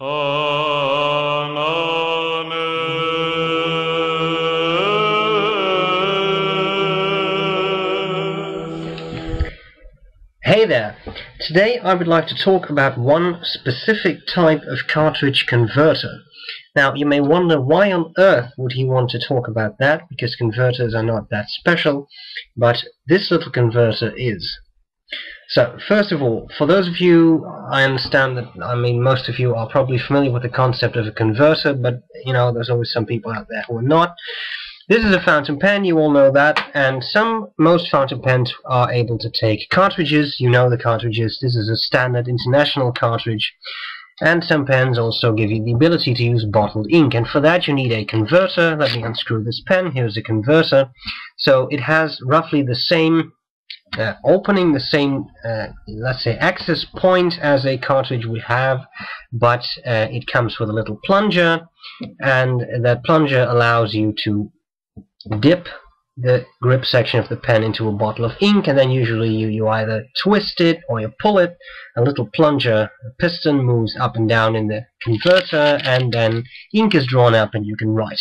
Hey there! Today I would like to talk about one specific type of cartridge converter. Now you may wonder, why on earth would he want to talk about that, because converters are not that special, but this little converter is. So first of all, for those of you, I understand that, most of you are probably familiar with the concept of a converter, but you know, there's always some people out there who are not. This is a fountain pen, you all know that, and most fountain pens are able to take cartridges. You know the cartridges. This is a standard international cartridge, and some pens also give you the ability to use bottled ink, and for that you need a converter. Let me unscrew this pen. Here's a converter. So it has roughly the same opening, the same let's say access point as a cartridge would have, but it comes with a little plunger, and that plunger allows you to dip the grip section of the pen into a bottle of ink, and then usually you either twist it or you pull it. A little plunger piston moves up and down in the converter, and then ink is drawn up and you can write.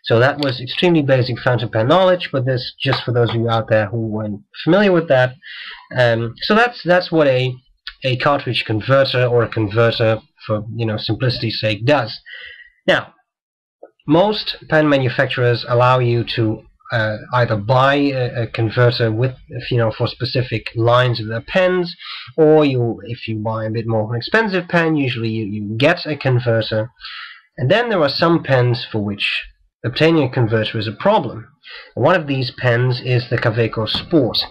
So that was extremely basic fountain pen knowledge, but this just for those of you out there who weren't familiar with that. So that's what a cartridge converter, or a converter for simplicity's sake, does. Now, most pen manufacturers allow you to either buy a converter with, for specific lines of their pens, or if you buy a bit more of an expensive pen, usually you get a converter. And then there are some pens for which obtaining a converter is a problem. One of these pens is the Kaweco Sport.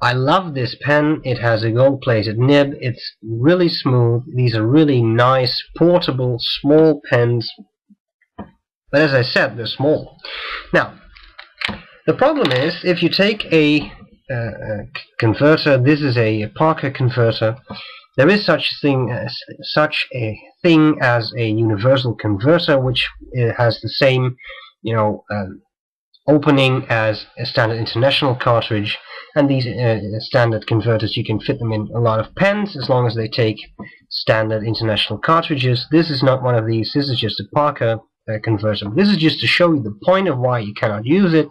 I love this pen. It has a gold-plated nib. It's really smooth. These are really nice, portable, small pens. But as I said, they're small. Now, the problem is, if you take a converter, this is a Parker converter, there is such a thing as a universal converter, which has the same, opening as a standard international cartridge. And these standard converters, you can fit them in a lot of pens as long as they take standard international cartridges. This is not one of these. This is just a Parker converter. This is just to show you the point of why you cannot use it.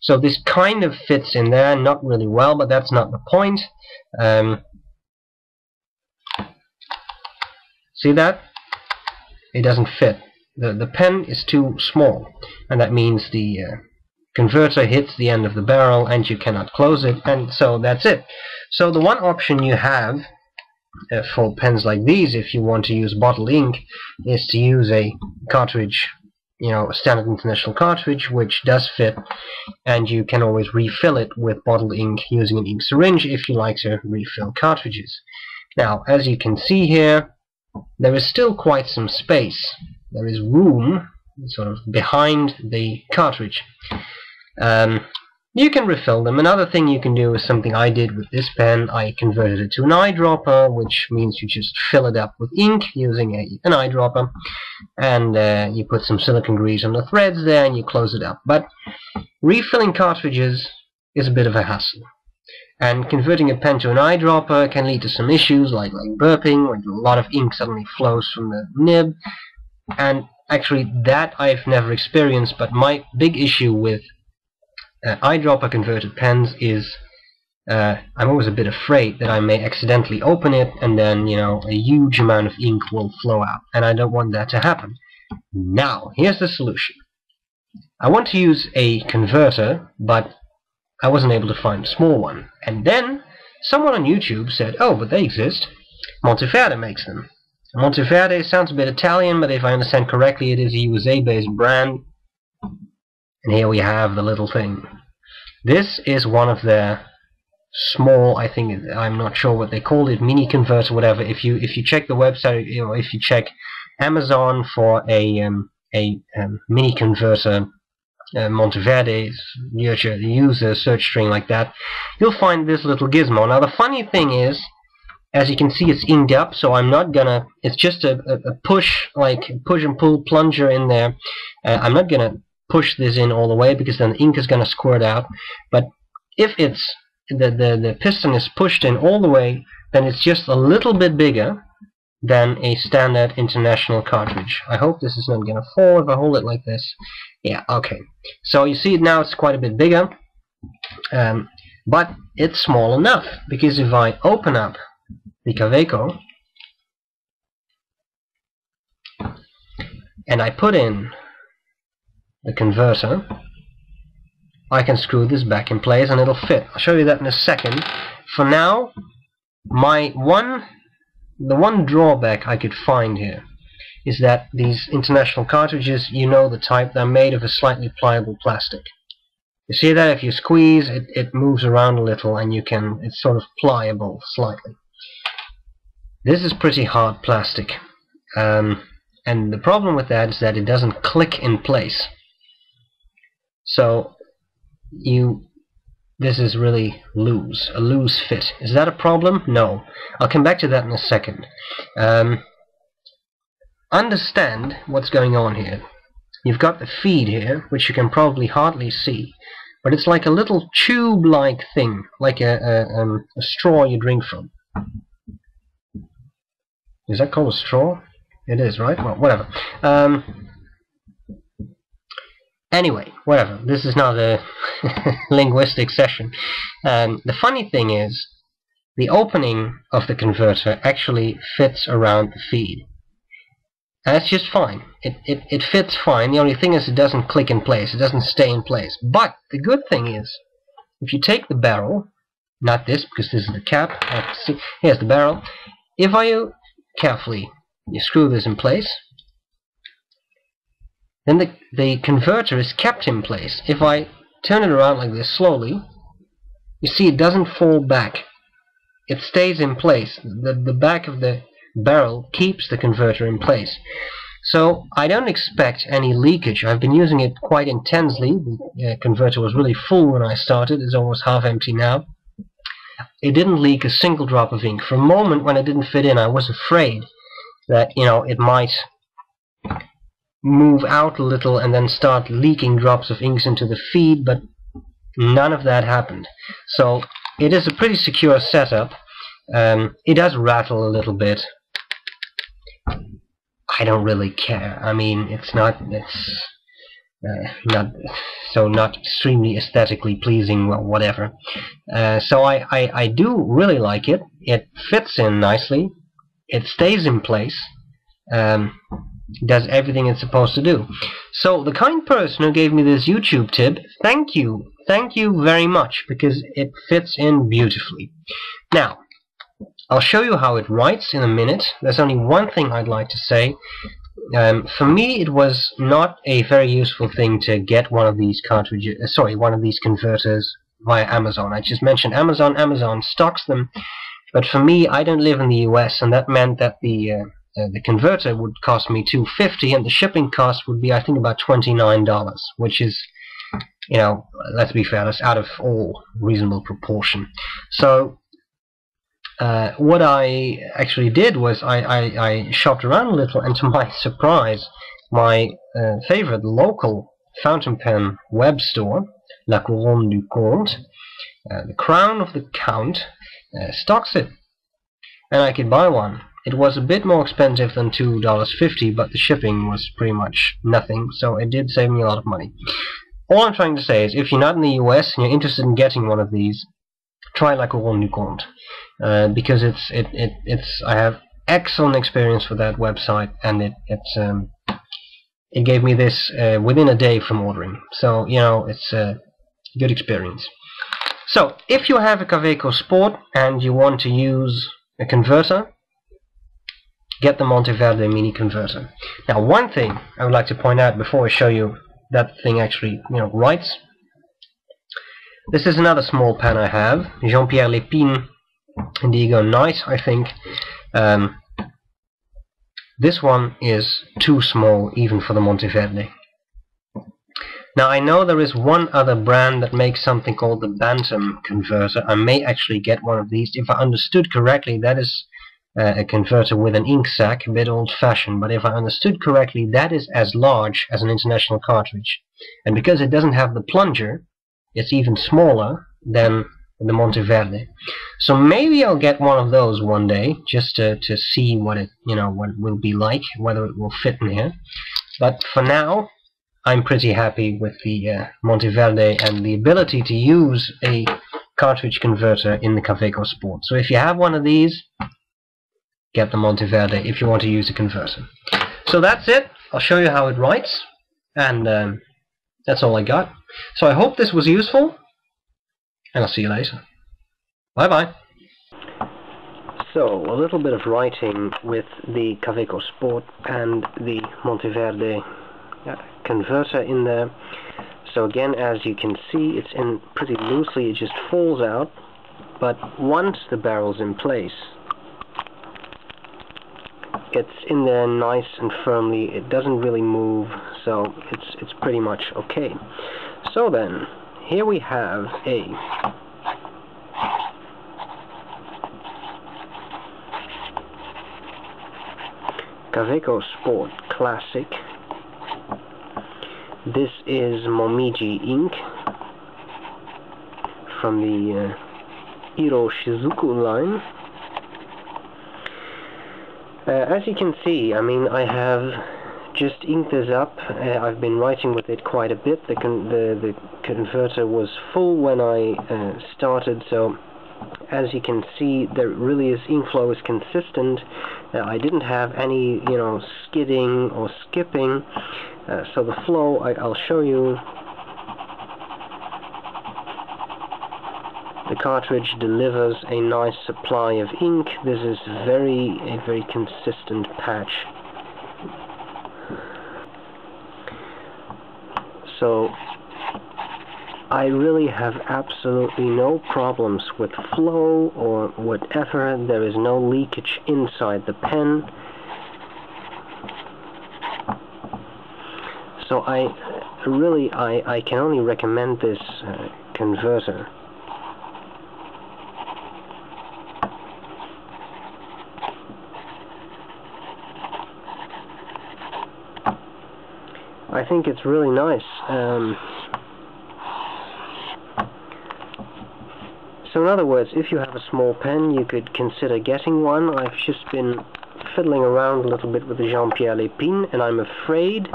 So this kind of fits in there, not really well, but that's not the point. See that? It doesn't fit. The pen is too small, and that means the converter hits the end of the barrel and you cannot close it, and so that's it. So the one option you have for pens like these, if you want to use bottled ink, is to use a cartridge, a standard international cartridge, which does fit, and you can always refill it with bottled ink using an ink syringe if you like to refill cartridges. Now, as you can see here, there is still quite some space. There is room sort of behind the cartridge. You can refill them. Another thing you can do is something I did with this pen. I converted it to an eyedropper, which means you just fill it up with ink using an eyedropper, and you put some silicone grease on the threads there and you close it up. But refilling cartridges is a bit of a hassle, and converting a pen to an eyedropper can lead to some issues like burping, when a lot of ink suddenly flows from the nib. And actually that I've never experienced, but my big issue with eyedropper converted pens is I'm always a bit afraid that I may accidentally open it and then a huge amount of ink will flow out, and I don't want that to happen. Now here's the solution. I want to use a converter, but I wasn't able to find a small one, and then someone on YouTube said, oh, but they exist. Monteverde makes them. Monteverde sounds a bit Italian, but if I understand correctly, it is a USA-based brand. And here we have the little thing. This is one of their small, I'm not sure what they call it, mini converter, whatever. If you check the website, if you check Amazon for a mini converter, Monteverde, use a search string like that, you'll find this little gizmo. Now the funny thing is, as you can see, it's inked up, so I'm not gonna, it's just a push and pull plunger in there. I'm not gonna push this in all the way, because then the ink is gonna squirt out. But if it's the piston is pushed in all the way, then it's just a little bit bigger, than a standard international cartridge. I hope this is not going to fall if I hold it like this. Yeah, okay. So you see it now, it's quite a bit bigger, but it's small enough, because if I open up the Kaweco and I put in the converter, I can screw this back in place and it'll fit. I'll show you that in a second. For now, the one drawback I could find here is that these international cartridges, you know the type, they're made of a slightly pliable plastic. You see that if you squeeze, it moves around a little, and it's sort of pliable slightly. This is pretty hard plastic, and the problem with that is that it doesn't click in place. So this is really a loose fit. Is that a problem? No. I'll come back to that in a second. Understand what's going on here. You've got the feed here, which you can probably hardly see, but it's like a little tube-like thing, like a straw you drink from. Is that called a straw? It is, right? Well, whatever. Anyway, whatever. This is not a linguistic session. The funny thing is, the opening of the converter actually fits around the feed. And that's just fine. It fits fine. The only thing is it doesn't click in place. It doesn't stay in place. But the good thing is, if you take the barrel, not this, because this is the cap. See, here's the barrel. If you carefully screw this in place, then the converter is kept in place. If I turn it around like this slowly, you see it doesn't fall back. It stays in place. The back of the barrel keeps the converter in place. So I don't expect any leakage. I've been using it quite intensely. The converter was really full when I started. It's almost half empty now. It didn't leak a single drop of ink. For a moment when it didn't fit in, I was afraid that, it might move out a little and then start leaking drops of inks into the feed, but none of that happened. So it is a pretty secure setup. It does rattle a little bit. I don't really care. I mean, it's not extremely aesthetically pleasing, well, whatever. So I do really like it. It fits in nicely. It stays in place. Does everything it's supposed to do. So the kind person who gave me this YouTube tip, thank you very much, because it fits in beautifully. Now, I'll show you how it writes in a minute. There's only one thing I'd like to say. For me, it was not a very useful thing to get one of these cartridges, one of these converters via Amazon. I just mentioned Amazon. Amazon stocks them, but for me, I don't live in the US, and that meant that the converter would cost me $2.50, and the shipping cost would be, I think, about $29, which is, let's be fair, that's out of all reasonable proportion. So what I actually did was I shopped around a little, and to my surprise, my favorite local fountain pen web store, La Couronne du Comte, the Crown of the Count, stocks it, and I could buy one. It was a bit more expensive than $2.50, but the shipping was pretty much nothing, so it did save me a lot of money. All I'm trying to say is, if you're not in the US and you're interested in getting one of these, try La Couronne du Comte, because I have excellent experience with that website, and it gave me this within a day from ordering. So it's a good experience. So if you have a Kaweco Sport and you want to use a converter, get the Monteverde mini converter. Now, one thing I would like to point out before I show you that thing actually writes. This is another small pen I have, Jean-Pierre Lépine Indigo Night, I think. This one is too small even for the Monteverde. Now, I know there is one other brand that makes something called the Bantam converter. I may actually get one of these. If I understood correctly, that is a converter with an ink sac, a bit old-fashioned, but if I understood correctly, that is as large as an international cartridge. And because it doesn't have the plunger, it's even smaller than the Monteverde. So maybe I'll get one of those one day, just to see what it what it will be like, whether it will fit in here. But for now, I'm pretty happy with the Monteverde and the ability to use a cartridge converter in the Kaweco Sport. So if you have one of these, get the Monteverde if you want to use a converter. So that's it. I'll show you how it writes, and that's all I got. So I hope this was useful, and I'll see you later. Bye bye. So a little bit of writing with the Kaweco Sport and the Monteverde converter in there. So again, as you can see, it's in pretty loosely, it just falls out, but once the barrel's in place, it's in there nice and firmly. It doesn't really move, so it's pretty much okay. So then, here we have a Kaweco Sport Classic. This is Momiji ink from the Iro Shizuku line. As you can see, I mean, I have just inked this up. I've been writing with it quite a bit. The converter was full when I started, so as you can see, there really is, ink flow is consistent. I didn't have any, skidding or skipping. So the flow, I'll show you. The cartridge delivers a nice supply of ink. This is a very consistent patch. So I really have absolutely no problems with flow or whatever. There is no leakage inside the pen. So I can only recommend this converter. I think it's really nice. So in other words, if you have a small pen, you could consider getting one. I've just been fiddling around a little bit with the Jean-Pierre Lépine, and I'm afraid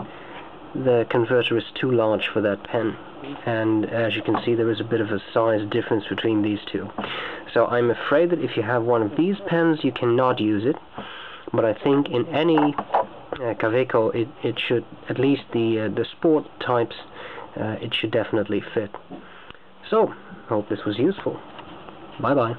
the converter is too large for that pen. And as you can see, there is a bit of a size difference between these two. So I'm afraid that if you have one of these pens, you cannot use it. But I think in any Kaweco, it should, at least the sport types, it should definitely fit. So, hope this was useful. Bye bye.